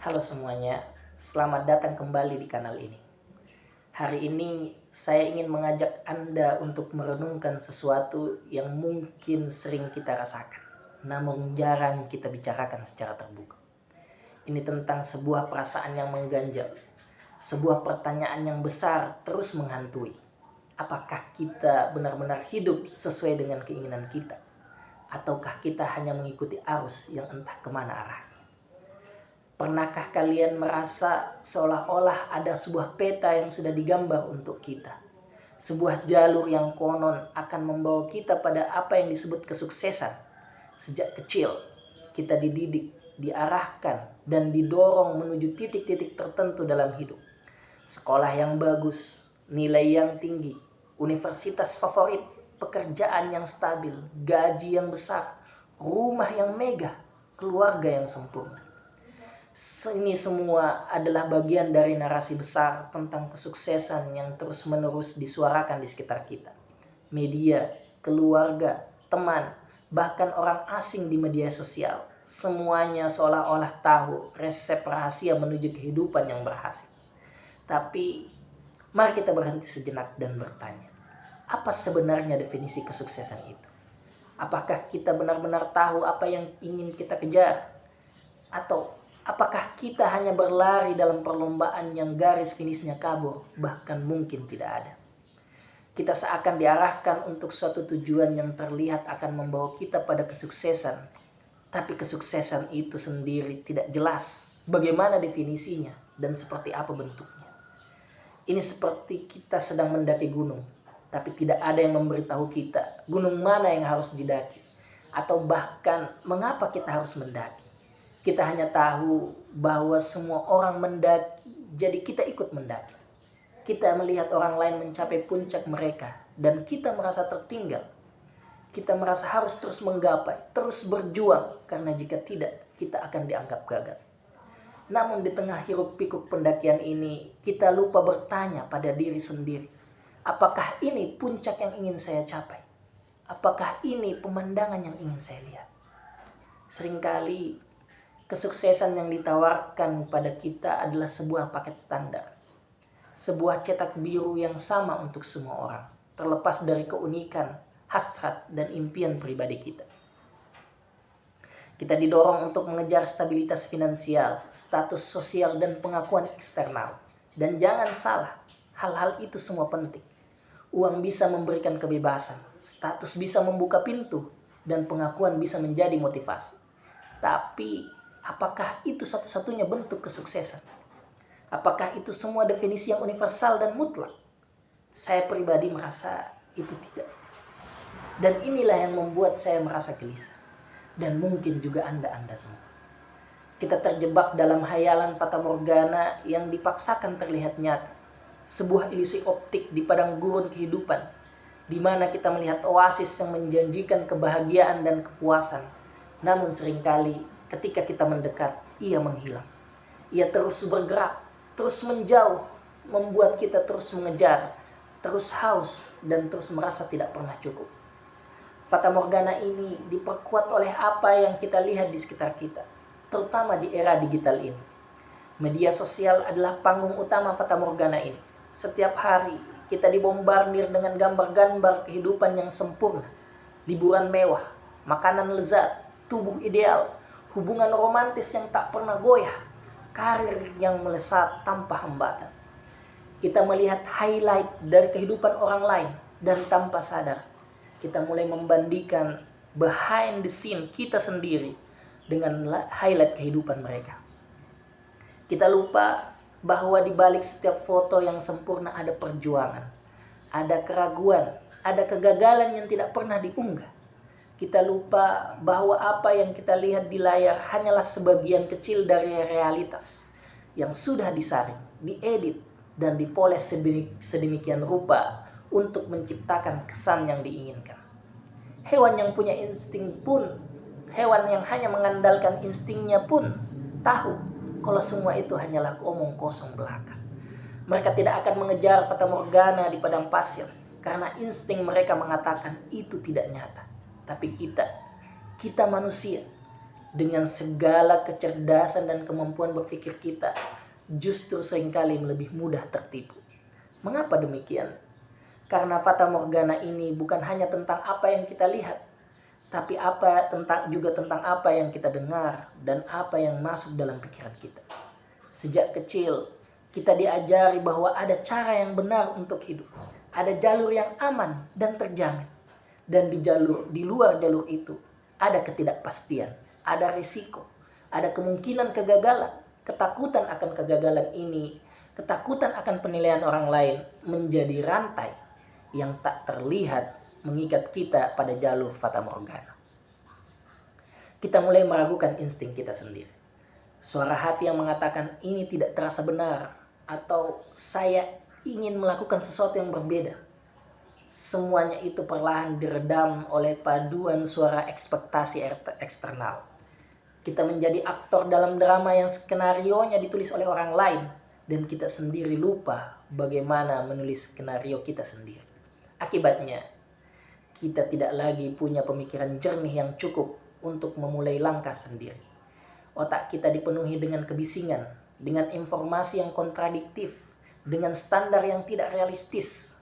Halo semuanya, selamat datang kembali di kanal ini. Hari ini saya ingin mengajak Anda untuk merenungkan sesuatu yang mungkin sering kita rasakan, namun jarang kita bicarakan secara terbuka. Ini tentang sebuah perasaan yang mengganjal, sebuah pertanyaan yang besar terus menghantui. Apakah kita benar-benar hidup sesuai dengan keinginan kita? Ataukah kita hanya mengikuti arus yang entah kemana arahnya? Pernahkah kalian merasa seolah-olah ada sebuah peta yang sudah digambar untuk kita? Sebuah jalur yang konon akan membawa kita pada apa yang disebut kesuksesan. Sejak kecil, kita dididik, diarahkan, dan didorong menuju titik-titik tertentu dalam hidup. Sekolah yang bagus, nilai yang tinggi, universitas favorit, pekerjaan yang stabil, gaji yang besar, rumah yang megah, keluarga yang sempurna. Ini semua adalah bagian dari narasi besar tentang kesuksesan yang terus-menerus disuarakan di sekitar kita. Media, keluarga, teman, bahkan orang asing di media sosial. Semuanya seolah-olah tahu resep rahasia menuju kehidupan yang berhasil. Tapi mari kita berhenti sejenak dan bertanya, apa sebenarnya definisi kesuksesan itu? Apakah kita benar-benar tahu apa yang ingin kita kejar? Atau apakah kita hanya berlari dalam perlombaan yang garis finishnya kabur, bahkan mungkin tidak ada? Kita seakan diarahkan untuk suatu tujuan yang terlihat akan membawa kita pada kesuksesan. Tapi kesuksesan itu sendiri tidak jelas bagaimana definisinya dan seperti apa bentuknya. Ini seperti kita sedang mendaki gunung, tapi tidak ada yang memberitahu kita gunung mana yang harus didaki, atau bahkan mengapa kita harus mendaki. Kita hanya tahu bahwa semua orang mendaki, jadi kita ikut mendaki. Kita melihat orang lain mencapai puncak mereka, dan kita merasa tertinggal. Kita merasa harus terus menggapai, terus berjuang, karena jika tidak, kita akan dianggap gagal. Namun di tengah hiruk-pikuk pendakian ini, kita lupa bertanya pada diri sendiri, apakah ini puncak yang ingin saya capai? Apakah ini pemandangan yang ingin saya lihat? Seringkali kesuksesan yang ditawarkan pada kita adalah sebuah paket standar. Sebuah cetak biru yang sama untuk semua orang, terlepas dari keunikan, hasrat, dan impian pribadi kita. Kita didorong untuk mengejar stabilitas finansial, status sosial, dan pengakuan eksternal. Dan jangan salah, hal-hal itu semua penting. Uang bisa memberikan kebebasan, status bisa membuka pintu, dan pengakuan bisa menjadi motivasi. Tapi apakah itu satu-satunya bentuk kesuksesan? Apakah itu semua definisi yang universal dan mutlak? Saya pribadi merasa itu tidak. Dan inilah yang membuat saya merasa gelisah. Dan mungkin juga Anda semua. Kita terjebak dalam hayalan fatamorgana yang dipaksakan terlihat nyata. Sebuah ilusi optik di padang gurun kehidupan, di mana kita melihat oasis yang menjanjikan kebahagiaan dan kepuasan. Namun seringkali ketika kita mendekat, ia menghilang. Ia terus bergerak, terus menjauh, membuat kita terus mengejar, terus haus, dan terus merasa tidak pernah cukup. Fatamorgana ini diperkuat oleh apa yang kita lihat di sekitar kita, terutama di era digital ini. Media sosial adalah panggung utama fatamorgana ini. Setiap hari kita dibombardir dengan gambar-gambar kehidupan yang sempurna, liburan mewah, makanan lezat, tubuh ideal, hubungan romantis yang tak pernah goyah, karir yang melesat tanpa hambatan. Kita melihat highlight dari kehidupan orang lain, dan tanpa sadar kita mulai membandingkan behind the scene kita sendiri dengan highlight kehidupan mereka. Kita lupa bahwa di balik setiap foto yang sempurna ada perjuangan, ada keraguan, ada kegagalan yang tidak pernah diunggah. Kita lupa bahwa apa yang kita lihat di layar hanyalah sebagian kecil dari realitas yang sudah disaring, diedit, dan dipoles sedemikian rupa untuk menciptakan kesan yang diinginkan. Hewan yang punya insting pun, hewan yang hanya mengandalkan instingnya pun tahu kalau semua itu hanyalah omong kosong belaka. Mereka tidak akan mengejar fatamorgana di padang pasir karena insting mereka mengatakan itu tidak nyata. Tapi kita manusia, dengan segala kecerdasan dan kemampuan berpikir kita, justru seringkali lebih mudah tertipu. Mengapa demikian? Karena fata morgana ini bukan hanya tentang apa yang kita lihat, tapi juga tentang apa yang kita dengar dan apa yang masuk dalam pikiran kita. Sejak kecil, kita diajari bahwa ada cara yang benar untuk hidup. Ada jalur yang aman dan terjamin. Dan di luar jalur itu, ada ketidakpastian, ada risiko, ada kemungkinan kegagalan. Ketakutan akan kegagalan ini, ketakutan akan penilaian orang lain menjadi rantai yang tak terlihat mengikat kita pada jalur fata morgana. Kita mulai meragukan insting kita sendiri. Suara hati yang mengatakan ini tidak terasa benar, atau saya ingin melakukan sesuatu yang berbeda. Semuanya itu perlahan diredam oleh paduan suara ekspektasi eksternal. Kita menjadi aktor dalam drama yang skenarionya ditulis oleh orang lain, dan kita sendiri lupa bagaimana menulis skenario kita sendiri. Akibatnya, kita tidak lagi punya pemikiran jernih yang cukup untuk memulai langkah sendiri. Otak kita dipenuhi dengan kebisingan, dengan informasi yang kontradiktif, dengan standar yang tidak realistis.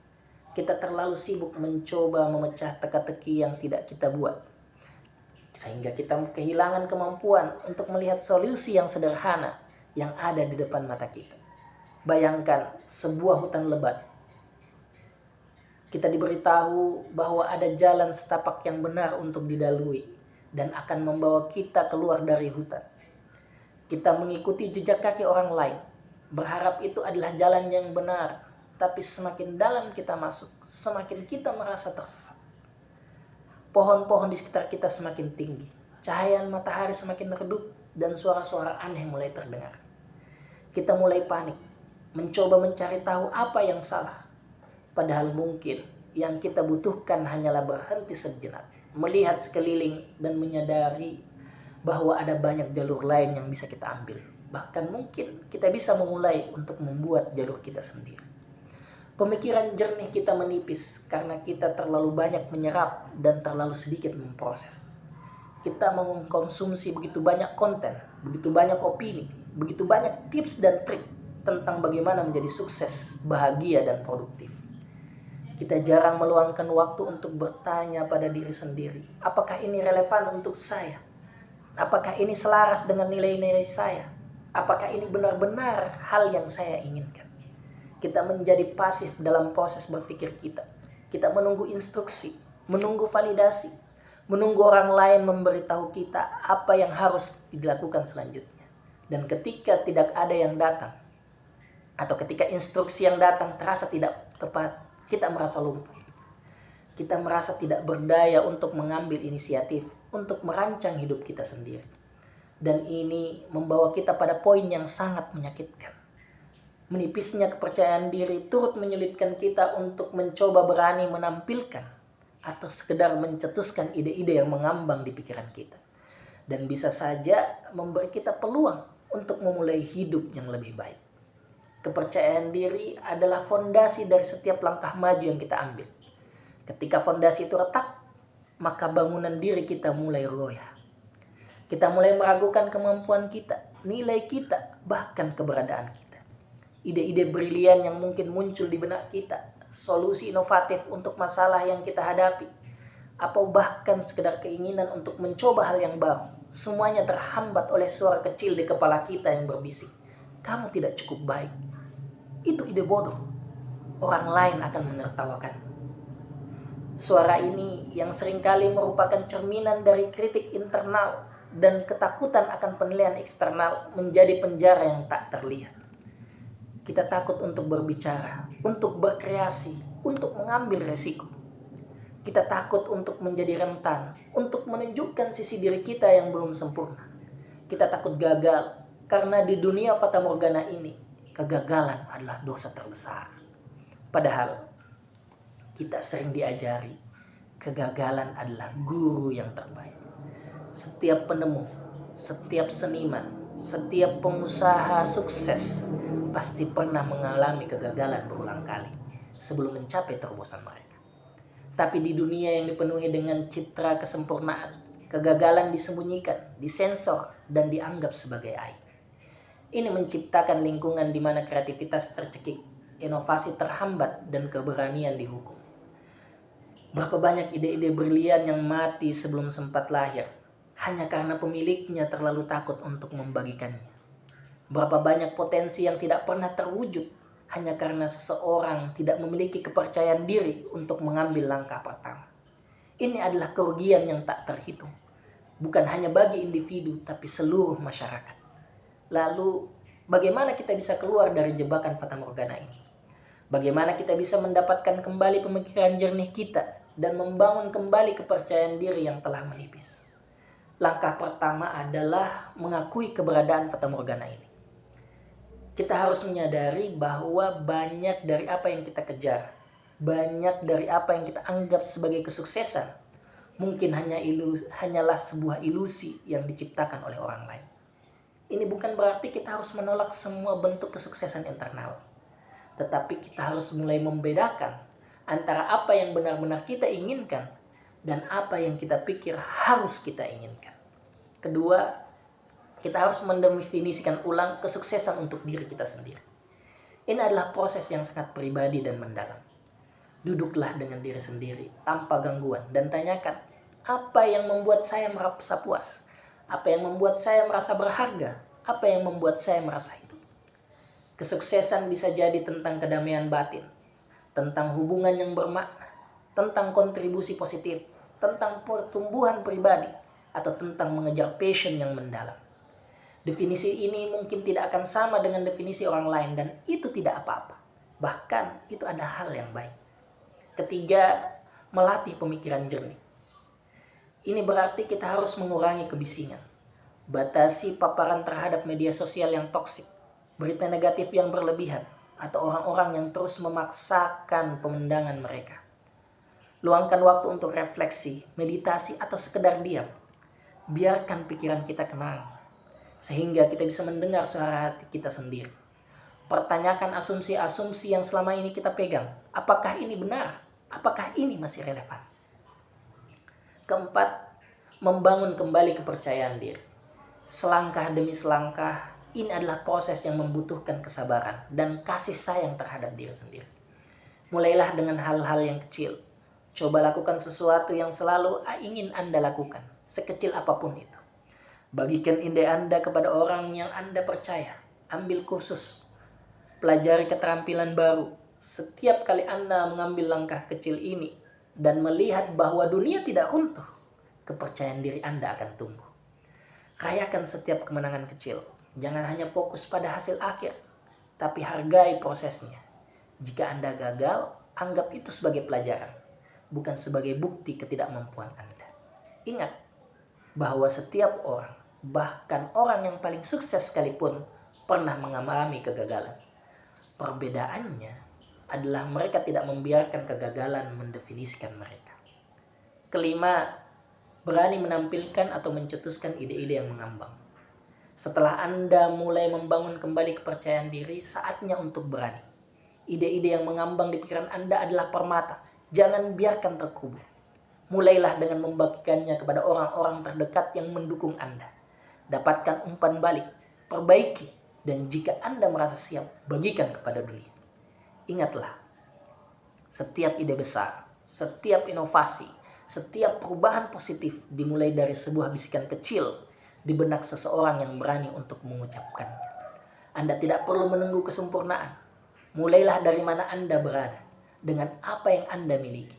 Kita terlalu sibuk mencoba memecah teka-teki yang tidak kita buat, sehingga kita kehilangan kemampuan untuk melihat solusi yang sederhana yang ada di depan mata kita. Bayangkan sebuah hutan lebat. Kita diberitahu bahwa ada jalan setapak yang benar untuk dilalui dan akan membawa kita keluar dari hutan. Kita mengikuti jejak kaki orang lain, berharap itu adalah jalan yang benar. Tapi semakin dalam kita masuk, semakin kita merasa tersesat. Pohon-pohon di sekitar kita semakin tinggi, cahaya matahari semakin redup, dan suara-suara aneh mulai terdengar. Kita mulai panik, mencoba mencari tahu apa yang salah. Padahal mungkin yang kita butuhkan hanyalah berhenti sejenak, melihat sekeliling dan menyadari bahwa ada banyak jalur lain yang bisa kita ambil. Bahkan mungkin kita bisa memulai untuk membuat jalur kita sendiri. Pemikiran jernih kita menipis karena kita terlalu banyak menyerap dan terlalu sedikit memproses. Kita mengkonsumsi begitu banyak konten, begitu banyak opini, begitu banyak tips dan trik tentang bagaimana menjadi sukses, bahagia, dan produktif. Kita jarang meluangkan waktu untuk bertanya pada diri sendiri, apakah ini relevan untuk saya? Apakah ini selaras dengan nilai-nilai saya? Apakah ini benar-benar hal yang saya inginkan? Kita menjadi pasif dalam proses berpikir kita. Kita menunggu instruksi, menunggu validasi, menunggu orang lain memberitahu kita apa yang harus dilakukan selanjutnya. Dan ketika tidak ada yang datang, atau ketika instruksi yang datang terasa tidak tepat, kita merasa lumpuh. Kita merasa tidak berdaya untuk mengambil inisiatif, untuk merancang hidup kita sendiri. Dan ini membawa kita pada poin yang sangat menyakitkan. Menipisnya kepercayaan diri turut menyulitkan kita untuk mencoba berani menampilkan atau sekedar mencetuskan ide-ide yang mengambang di pikiran kita. Dan bisa saja memberi kita peluang untuk memulai hidup yang lebih baik. Kepercayaan diri adalah fondasi dari setiap langkah maju yang kita ambil. Ketika fondasi itu retak, maka bangunan diri kita mulai goyah. Kita mulai meragukan kemampuan kita, nilai kita, bahkan keberadaan kita. Ide-ide brilian yang mungkin muncul di benak kita, solusi inovatif untuk masalah yang kita hadapi, atau bahkan sekedar keinginan untuk mencoba hal yang baru, semuanya terhambat oleh suara kecil di kepala kita yang berbisik, kamu tidak cukup baik. Itu ide bodoh. Orang lain akan menertawakan. Suara ini yang seringkali merupakan cerminan dari kritik internal dan ketakutan akan penilaian eksternal menjadi penjara yang tak terlihat. Kita takut untuk berbicara, untuk berkreasi, untuk mengambil resiko. Kita takut untuk menjadi rentan, untuk menunjukkan sisi diri kita yang belum sempurna. Kita takut gagal, karena di dunia fata morgana ini, kegagalan adalah dosa terbesar. Padahal, kita sering diajari, kegagalan adalah guru yang terbaik. Setiap penemu, setiap seniman, setiap pengusaha sukses pasti pernah mengalami kegagalan berulang kali sebelum mencapai terobosan mereka. Tapi di dunia yang dipenuhi dengan citra kesempurnaan, Kegagalan disembunyikan, disensor, dan dianggap sebagai aib. Ini menciptakan lingkungan di mana kreativitas tercekik, inovasi terhambat, dan keberanian dihukum. Berapa banyak ide-ide brilian yang mati sebelum sempat lahir, hanya karena pemiliknya terlalu takut untuk membagikannya. Berapa banyak potensi yang tidak pernah terwujud, hanya karena seseorang tidak memiliki kepercayaan diri untuk mengambil langkah pertama. Ini adalah kerugian yang tak terhitung, bukan hanya bagi individu, tapi seluruh masyarakat. Lalu, bagaimana kita bisa keluar dari jebakan fatamorgana ini? Bagaimana kita bisa mendapatkan kembali pemikiran jernih kita dan membangun kembali kepercayaan diri yang telah menipis? Langkah pertama adalah mengakui keberadaan fatamorgana ini. Kita harus menyadari bahwa banyak dari apa yang kita kejar, banyak dari apa yang kita anggap sebagai kesuksesan, mungkin hanyalah sebuah ilusi yang diciptakan oleh orang lain. Ini bukan berarti kita harus menolak semua bentuk kesuksesan internal, tetapi kita harus mulai membedakan antara apa yang benar-benar kita inginkan dan apa yang kita pikir harus kita inginkan. Kedua, kita harus mendefinisikan ulang kesuksesan untuk diri kita sendiri. Ini adalah proses yang sangat pribadi dan mendalam. Duduklah dengan diri sendiri tanpa gangguan dan tanyakan, apa yang membuat saya merasa puas? Apa yang membuat saya merasa berharga? Apa yang membuat saya merasa hidup? Kesuksesan bisa jadi tentang kedamaian batin, tentang hubungan yang bermakna, tentang kontribusi positif, tentang pertumbuhan pribadi, atau tentang mengejar passion yang mendalam. Definisi ini mungkin tidak akan sama dengan definisi orang lain, dan itu tidak apa-apa. Bahkan itu ada hal yang baik. Ketiga, melatih pemikiran jernih. Ini berarti kita harus mengurangi kebisingan. Batasi paparan terhadap media sosial yang toksik, berita negatif yang berlebihan, atau orang-orang yang terus memaksakan pemandangan mereka. Luangkan waktu untuk refleksi, meditasi, atau sekedar diam. Biarkan pikiran kita tenang, sehingga kita bisa mendengar suara hati kita sendiri. Pertanyakan asumsi-asumsi yang selama ini kita pegang. Apakah ini benar? Apakah ini masih relevan? Keempat, membangun kembali kepercayaan diri. Selangkah demi selangkah, ini adalah proses yang membutuhkan kesabaran dan kasih sayang terhadap diri sendiri. Mulailah dengan hal-hal yang kecil. Coba lakukan sesuatu yang selalu ingin Anda lakukan, sekecil apapun itu. Bagikan ide Anda kepada orang yang Anda percaya. Ambil kursus. Pelajari keterampilan baru. Setiap kali Anda mengambil langkah kecil ini dan melihat bahwa dunia tidak runtuh, kepercayaan diri Anda akan tumbuh. Rayakan setiap kemenangan kecil. Jangan hanya fokus pada hasil akhir, tapi hargai prosesnya. Jika Anda gagal, anggap itu sebagai pelajaran, bukan sebagai bukti ketidakmampuan Anda. Ingat bahwa setiap orang, bahkan orang yang paling sukses sekalipun, pernah mengalami kegagalan. Perbedaannya adalah mereka tidak membiarkan kegagalan mendefinisikan mereka. Kelima, berani menampilkan atau mencetuskan ide-ide yang mengambang. Setelah Anda mulai membangun kembali kepercayaan diri, saatnya untuk berani. Ide-ide yang mengambang di pikiran Anda adalah permata. Jangan biarkan terkubur. Mulailah dengan membagikannya kepada orang-orang terdekat yang mendukung Anda. Dapatkan umpan balik, perbaiki, dan jika Anda merasa siap, bagikan kepada dunia. Ingatlah, setiap ide besar, setiap inovasi, setiap perubahan positif dimulai dari sebuah bisikan kecil di benak seseorang yang berani untuk mengucapkannya. Anda tidak perlu menunggu kesempurnaan. Mulailah dari mana Anda berada, dengan apa yang Anda miliki.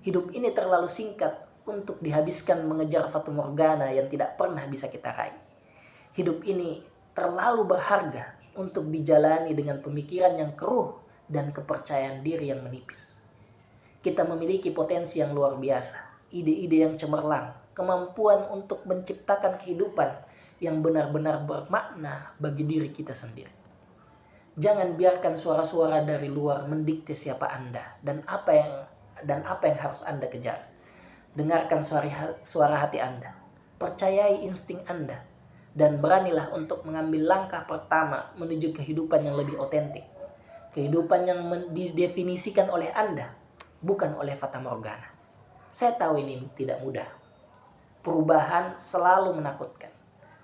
Hidup ini terlalu singkat untuk dihabiskan mengejar fatamorgana yang tidak pernah bisa kita raih. Hidup ini terlalu berharga untuk dijalani dengan pemikiran yang keruh dan kepercayaan diri yang menipis. Kita memiliki potensi yang luar biasa, ide-ide yang cemerlang, kemampuan untuk menciptakan kehidupan yang benar-benar bermakna bagi diri kita sendiri. Jangan biarkan suara-suara dari luar mendikte siapa Anda dan apa yang harus Anda kejar. Dengarkan suara hati Anda, percayai insting Anda, dan beranilah untuk mengambil langkah pertama menuju kehidupan yang lebih otentik. Kehidupan yang didefinisikan oleh Anda, bukan oleh fatamorgana. Saya tahu ini tidak mudah. Perubahan selalu menakutkan.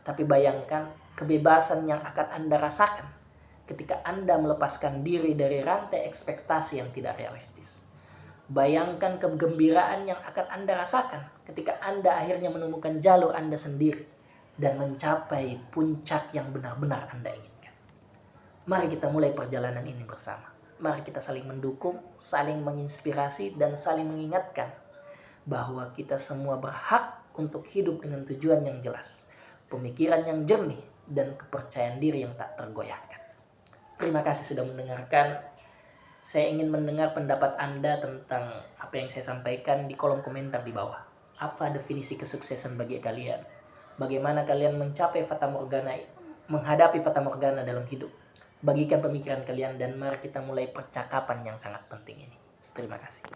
Tapi bayangkan kebebasan yang akan Anda rasakan ketika Anda melepaskan diri dari rantai ekspektasi yang tidak realistis. Bayangkan kegembiraan yang akan Anda rasakan ketika Anda akhirnya menemukan jalur Anda sendiri dan mencapai puncak yang benar-benar Anda inginkan. Mari kita mulai perjalanan ini bersama. Mari kita saling mendukung, saling menginspirasi, dan saling mengingatkan bahwa kita semua berhak untuk hidup dengan tujuan yang jelas, pemikiran yang jernih, dan kepercayaan diri yang tak tergoyahkan. Terima kasih sudah mendengarkan. Saya ingin mendengar pendapat Anda tentang apa yang saya sampaikan di kolom komentar di bawah. Apa definisi kesuksesan bagi kalian? Bagaimana kalian mencapai fata morgana, menghadapi fata morgana dalam hidup? Bagikan pemikiran kalian dan mari kita mulai percakapan yang sangat penting ini. Terima kasih.